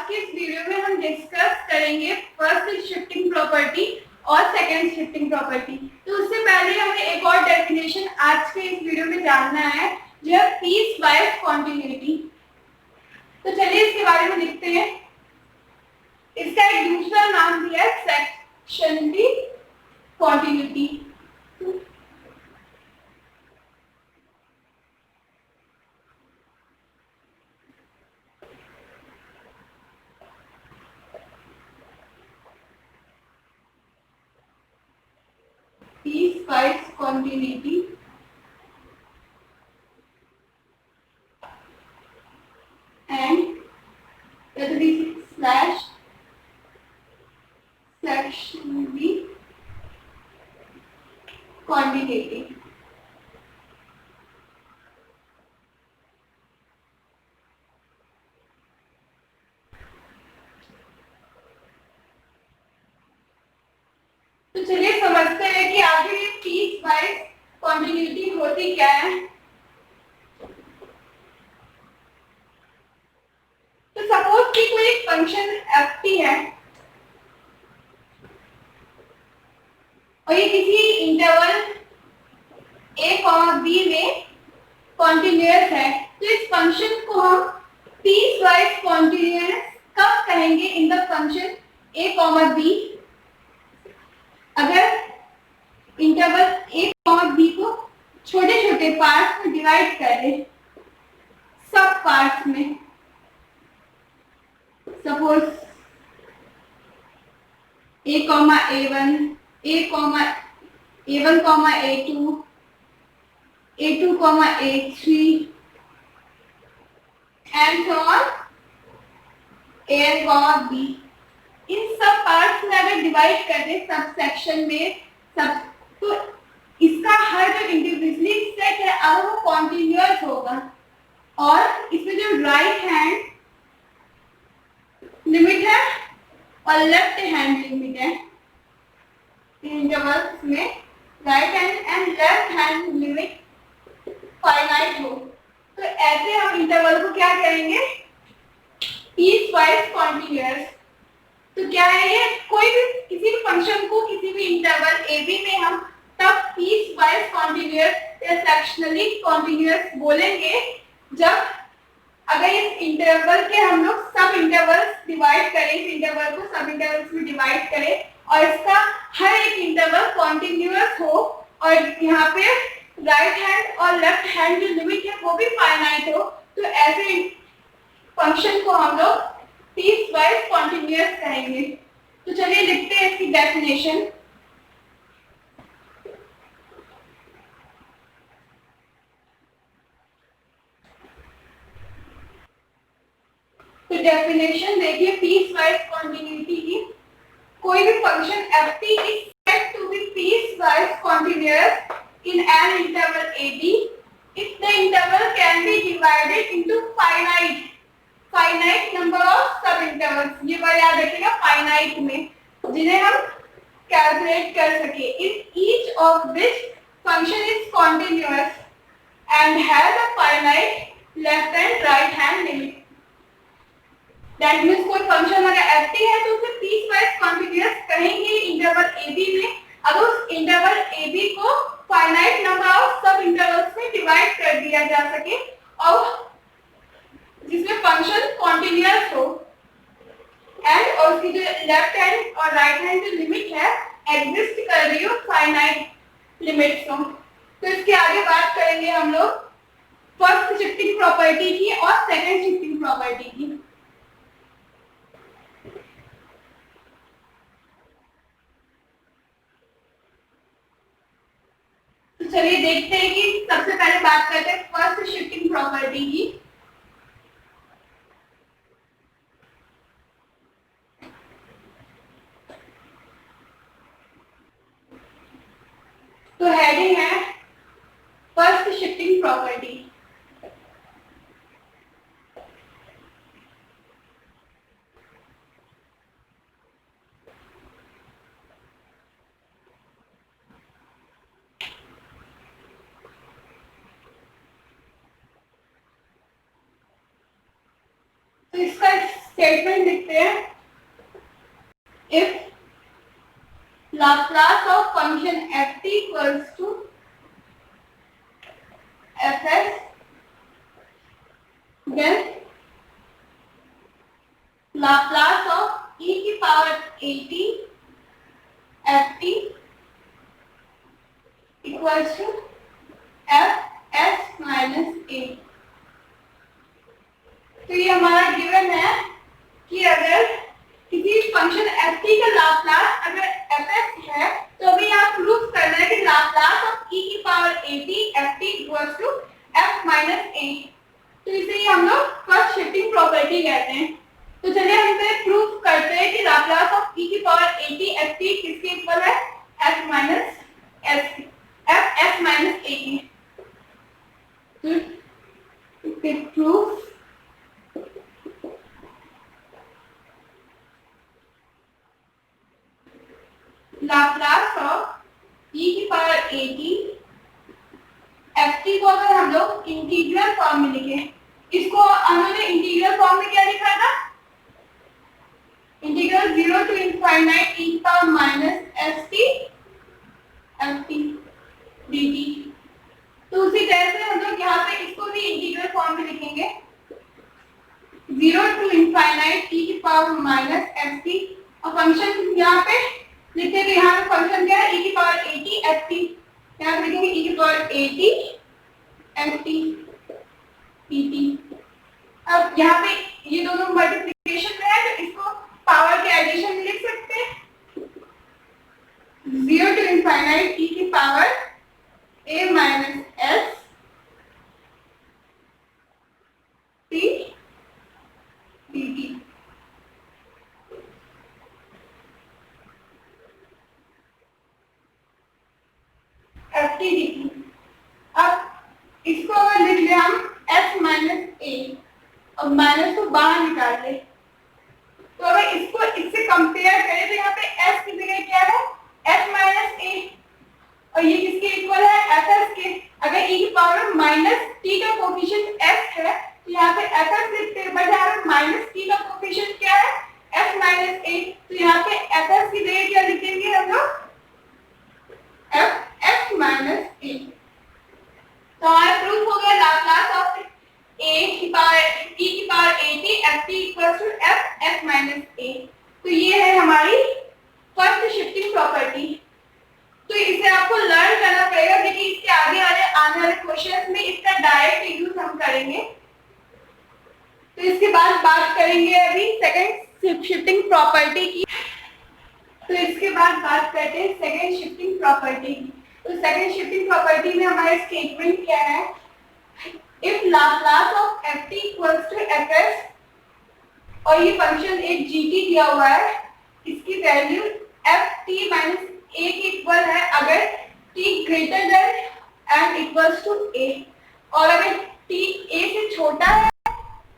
के इस वीडियो में हम डिस्कस करेंगे फर्स्ट शिफ्टिंग प्रॉपर्टी और सेकंड शिफ्टिंग प्रॉपर्टी। तो उससे पहले हमें एक और डेफिनेशन आज के इस वीडियो में जानना है, जो है पीस वाइज कॉन्टिन्यूटी। तो चलिए इसके बारे में लिखते हैं। इसका एक दूसरा नाम भी है sectionally continuity. piecewise continuity and slash sectionally continuity। तो चलिए समझते हैं कि आखिर ये पीस वाइज कॉन्टिन्यूटी होती क्या है। तो सपोज कि कोई एक फंक्शन एफ टी है और ये किसी इंटरवल ए कॉमा बी में कॉन्टिन्यूअस है, तो इस फंक्शन को हम पीस वाइज कॉन्टिन्यूअस कब कहेंगे in the function A comma B. अगर इंटरवल ए कॉमा बी को छोटे छोटे पार्ट्स में डिवाइड कर दे, सब पार्ट्स में, suppose A comma A one, A comma A one comma A two comma A three and so on A comma B. इन सब पार्ट्स में अगर डिवाइड कर दे सब सेक्शन में सब, तो इसका हर जो इंडिविजुअली सेट है अब वो कॉन्टिन्यूअस होगा और इसमें जो राइट हैंड लिमिट है और लेफ्ट हैंड लिमिट है, इंटरवल्स में right hand and left hand limit finite हो, तो ऐसे हम इंटरवल को क्या कहेंगे, पीस वाइज कॉन्टिन्यूअस। तो क्या है ये, कोई भी किसी भी फंक्शन को किसी भी इंटरवल ए बी में हम तब पीस वाइज कॉन्टिन्यूअस या सेक्शनली कॉन्टिन्यूअस बोलेंगे जब अगर इस इंटरवल के हम लोग सब इंटरवल्स डिवाइड करें, इस इंटरवल को सब इंटरवल्स में डिवाइड करें और इसका हर एक इंटरवल कॉन्टिन्यूअस हो और यहाँ पे राइट हैंड और लेफ्ट हैंड जो लिमिट है वो भी फाइनाइट हो, तो ऐसे फंक्शन को हम लोग पीस वाइज कॉन्टिन्यूअस कहेंगे। तो चलिए लिखते हैं इसकी डेफिनेशन। तो डेफिनेशन देखिए पीस वाइज कॉन्टिन्यूटी की, कोई भी function F T is said to be piecewise continuous in an interval AB if the interval can be divided into finite number of sub intervals। ये बार याद रखिएगा, finite में, जिन्हें हम कैलकुलेट कर सके। in each of which function is continuous and has a finite left and right hand limit। That means कोई function अगर एफ टी है तो उसे पीस वाइज कॉन्टिन्यूअस कहेंगे इंटरवल ए बी में अगर उस इंटरवल ए बी को फाइनाइट नंबर ऑफ सब इंटरवल्स में डिवाइड कर दिया जा सके और जिसमें फंक्शन कॉन्टिन्यूअस हो एंड और उसकी जो लेफ्ट हैंड और राइट हैंड जो लिमिट है एग्जिस्ट कर रही हो फाइनाइट लिमिट्स हो। तो इसके आगे बात करेंगे हम लोग फर्स्ट शिफ्टिंग प्रॉपर्टी की और सेकंड शिफ्टिंग प्रॉपर्टी की। तो चलिए देखते हैं कि सबसे पहले बात करते हैं फर्स्ट शिफ्टिंग प्रॉपर्टी की। तो हेडिंग है फर्स्ट शिफ्टिंग प्रॉपर्टी। तो इसका स्टेटमेंट लिखते हैं, if Laplace of function F T equals to F S, then Laplace of e की power at F T equals to F S minus A. तो ये हमारा गिवन है कि अगर किसी फंक्शन एफ टी का लाप्लास अगर एफ एस है तो अभी यहाँ प्रूफ करना है कि लाप्लास ऑफ e की power at F T equals to F minus A. तो इसे ही हम लोग फर्स्ट शिफ्टिंग प्रॉपर्टी कहते हैं। तो चलिए हम इसे प्रूफ करते हैं कि लाप्लास ऑफ e की पावर at एफ टी किसके इक्वल है, F minus S, F S minus A की। तो प्रूफ लाप्लास ऑफ e की पावर at एफ टी को अगर हम लोग इंटीग्रल फॉर्म में लिखे, इसको हमने इंटीग्रल फॉर्म में क्या लिखा था, इंटीग्रल 0 टू इनफाइनाइट e की power minus S t f T D T. तो उसी तरह से हम लोग यहाँ पे इसको भी इंटीग्रल फॉर्म में लिखेंगे, 0 टू इनफाइनाइट e की पावर माइनस एफ टी, और फंक्शन यहाँ पे लिखेंगे, यहाँ पे फंक्शन क्या है, e की पावर at एफ टी, यहाँ पे लिखेंगे e की power at F T dt। अब यहाँ पे ये दोनों मल्टीप्लिकेशन में है तो इसको पावर के एडिशन में लिख सकते हैं, 0 टू इनफाइनाइट e की power a minus S T dt। F T dt। अब इसको अगर लिख ले हम s माइनस ए और माइनस को बाहर निकाल ले, तो अगर इसको इससे कंपेयर करें तो यहाँ पे s की जगह क्या है, s माइनस ए, और ये किसके इक्वल है, एफ एस के। अगर e की पावर माइनस टी का कोफिशिएंट s है तो यहाँ पे एफ एस लिखते हैं, बट यहाँ पे माइनस टी का कोफिशिएंट क्या है, s माइनस ए, तो यहाँ पे एफ एस की जगह क्या लिखेंगे हम लोग, एफ एस माइनस ए। तो हमारा प्रूफ हो गया लाप्लास ऑफ a की पावर e की power at F T equals to F S minus A. तो ये है हमारी फर्स्ट शिफ्टिंग प्रॉपर्टी। तो इसे आपको लर्न करना पड़ेगा क्योंकि इसके आगे आने वाले क्वेश्चंस में इसका डायरेक्ट यूज हम करेंगे। तो इसके बाद बात करेंगे अभी सेकंड शिफ्टिंग प्रॉपर्टी की। तो इसके बाद बात करते हैं सेकंड शिफ्टिंग प्रॉपर्टी की। तो सेकंड शिफ्टिंग प्रॉपर्टी में हमारा स्टेटमेंट क्या है, if Laplace of F T equals to F S, और ये फंक्शन एक जीटी दिया हुआ है, इसकी value F T minus A की इक्वल है अगर T greater than and equals to A, और अगर टी ए से छोटा है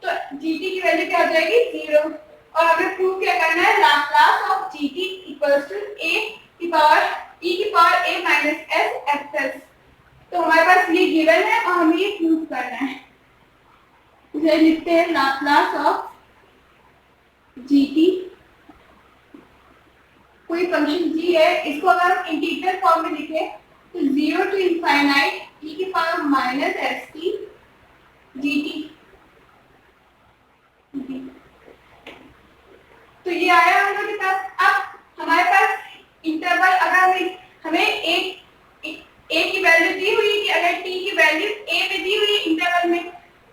तो जीटी की वैल्यू क्या हो जाएगी, 0। और हमें प्रूव क्या करना है, Laplace of g t equals to a की पावर e की power a minus S F s. तो हमारे पास ये गिवन है और हमें ये प्रूव करना है। इसे लिखते हैं लाप्लास ऑफ जीटी, कोई फंक्शन g है, इसको अगर हम इंटीग्रल फॉर्म में लिखें तो 0 टू इनफाइनाइट e की power minus S T GT. तो ये आया हम लोग के पास। अब हमारे पास इंटरवल, अगर हमें एक a की वैल्यू दी हुई कि अगर t की वैल्यू a में दी हुई इंटरवल में,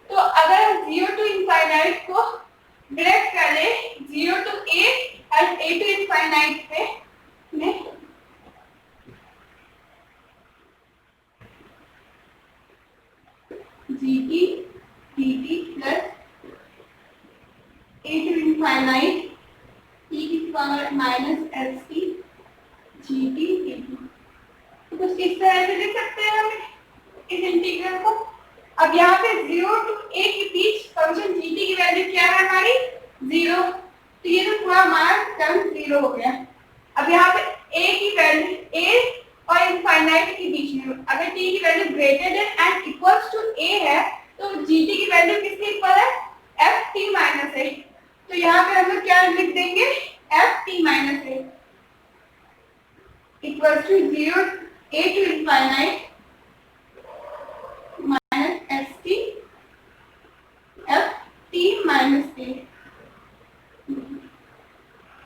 तो अगर 0 टू इनफाइनाइट को ब्रेक कर ले 0 to a and a to infinite पे में, gt dt plus a to infinite e की power minus S T GT dt। तो कुछ इस तरह से लिख सकते हैं हम इस इंटीग्रल को। अब यहाँ पे 0 टू a के बीच फंक्शन gt की वैल्यू क्या है हमारी, 0। तो ये तो पूरा हमारा टर्म 0 हो गया। अब यहाँ पे a की वैल्यू a और इनफाइनाइट के बीच में अगर t की value greater than and equals to a है तो gt की वैल्यू किसके इक्वल है, ft माइनस a। तो यहाँ पे हम लोग क्या लिख देंगे, f T minus a equal to 0 a to infinite minus S t f T minus a.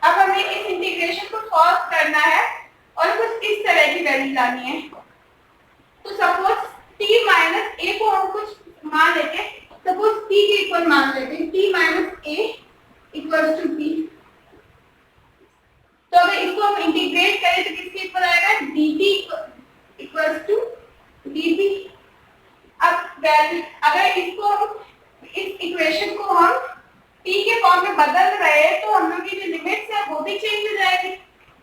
अब हमें इस इंटीग्रेशन को सॉल्व करना है और कुछ इस तरह की वैल्यू लानी है। तो सपोज t माइनस ए को हम कुछ मान लेते हैं, सपोज t के इक्वल मान लेते हैं, t minus A equals to t। तो अगर इसको हम इंटीग्रेट करें तो किसके इक्वल आएगा, dt इक्वल्स टू dt। अब अगर इसको हम इस इक्वेशन को हम t के फॉर्म में बदल रहे हैं तो हम लोग की जो लिमिट्स है वो भी चेंज हो जाएगी।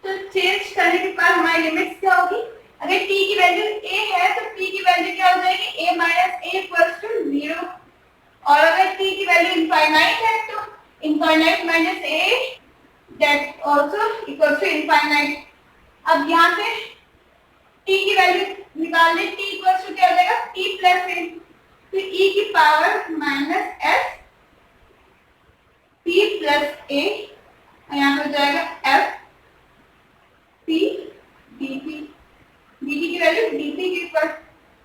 तो चेंज करने के बाद हमारी लिमिट्स क्या होगी, अगर t की वैल्यू a है तो t की वैल्यू क्या हो जाएगी, a minus A equals to 0। और अगर t की वैल्यू इनफाइनाइट है तो infinite minus a that also equals to infinite. अब यहाँ पे t की वैल्यू निकाल लें, t इक्वल्स टू क्या हो जाएगा, t प्लस a, तो e की power minus s p plus a, यहाँ पे हो जाएगा f p dt, dt की वैल्यू dt के ऊपर।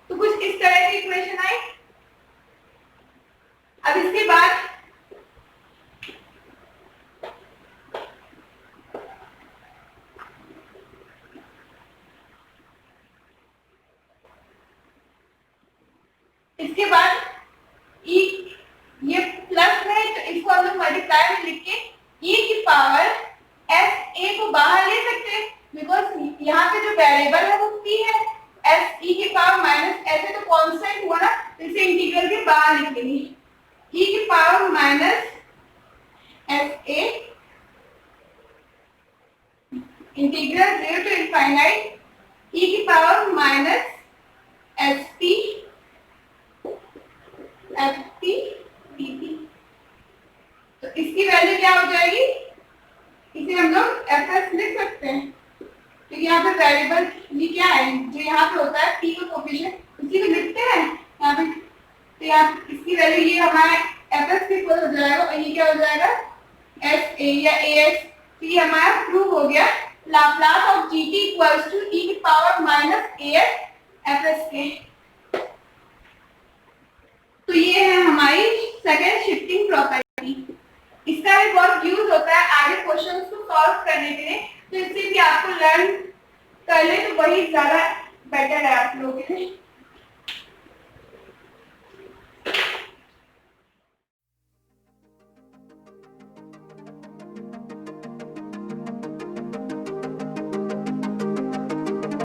तो कुछ इस तरह की इक्वेशन आई। अब इसके बाद e ये प्लस है तो इसको हम लोग मल्टीप्लाई में लिख के e की पावर s a को बाहर ले सकते हैं, बिकॉज यहाँ पे जो वेरिएबल है वो p है, s e की पावर माइनस s है तो कांस्टेंट हुआ ना, इसे इंटीग्रल के बाहर लिख देंगे, e की power minus s a integral 0 to infinite e की power minus s p F T dt। तो इसकी वैल्यू क्या हो जाएगी, इसे हम लोग एफ एस लिख सकते हैं। तो यहाँ पे वेरिएबल ये क्या है, जो यहाँ पे होता है p का कोफिशिएंट उसी को लिखते हैं यहाँ पे। तो यहाँ इसकी वैल्यू ये हमारा एफ एस के इक्वल हो जाएगा और ये क्या हो जाएगा एस ए या ए एक्स। तो ये हमारा प्रूव हो गया, Laplace of g t equals to e की power minus a x f s के। तो ये है हमारी सेकंड शिफ्टिंग प्रॉपर्टी। इसका भी बहुत यूज होता है आगे क्वेश्चंस को सॉल्व करने के लिए, तो इससे भी आपको लर्न कर ले तो वही ज्यादा बेटर है आप लोगों के लिए।